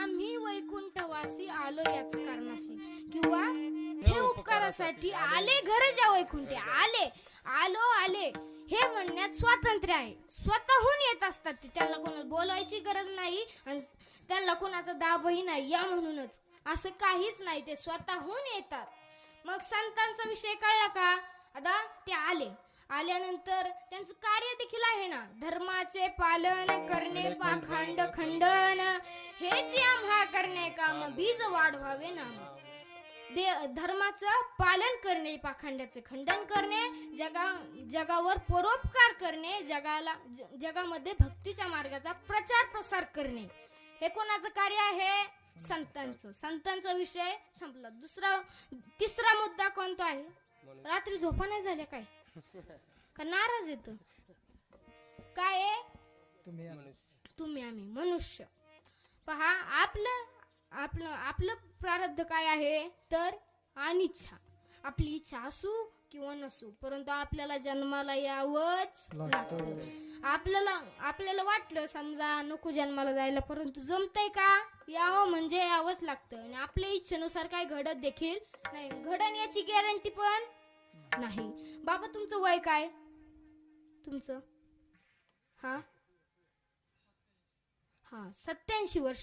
आम्ही वैकुंठवासी आलो याच कारणाशी, किंवा हे उपकारासाठी आले घरच्या वैकुंठे आले, आले हे म्हणण्यात स्वातंत्र्य आहे. स्वतःहून येत असतात ते, त्यांना कोणाला बोलवायची गरज नाही आणि त्यांना कोणाचा दाबही नाही. या म्हणूनच असं काहीच नाही, ते स्वतःहून येतात. मग संतांचा विषय कळला का? आता ते आल्यानंतर त्यांचं कार्य देखील आहे ना, धर्माचे पालन करणे पाखंड खंडन, हेच आम्हा करणे काम, बीज वाढवावे नाम. धर्माचं पालन करणे, पाखंडाचे खंडन करणे, जगावर परोपकार करणे, जगामध्ये भक्तीच्या मार्गाचा प्रचार प्रसार करणे, हे कोणाचं कार्य आहे? संतांचं. संतांचा विषय संपला. तिसरा मुद्दा कोणता आहे? रात्री झोपा नाही झाल्या काय? का नाराज येत? काय आहे? तुम्ही आम्ही मनुष्य. पहा, आपलं प्रारब्ध काय आहे तर अनिच्छा. आपली इच्छा असू किंवा नसू, परंतु आपल्याला जन्माला यावंच लागतं. आपल्याला वाटलं समजा नको जन्माला जायला, परंतु जमतंय का? यावं म्हणजे यावंच लागतं. आणि आपल्या इच्छेनुसार काय घडत देखील नाही, घडण याची गॅरंटी पण नाही. बाबा तुमचं वय काय? तुमचं 87 वर्ष.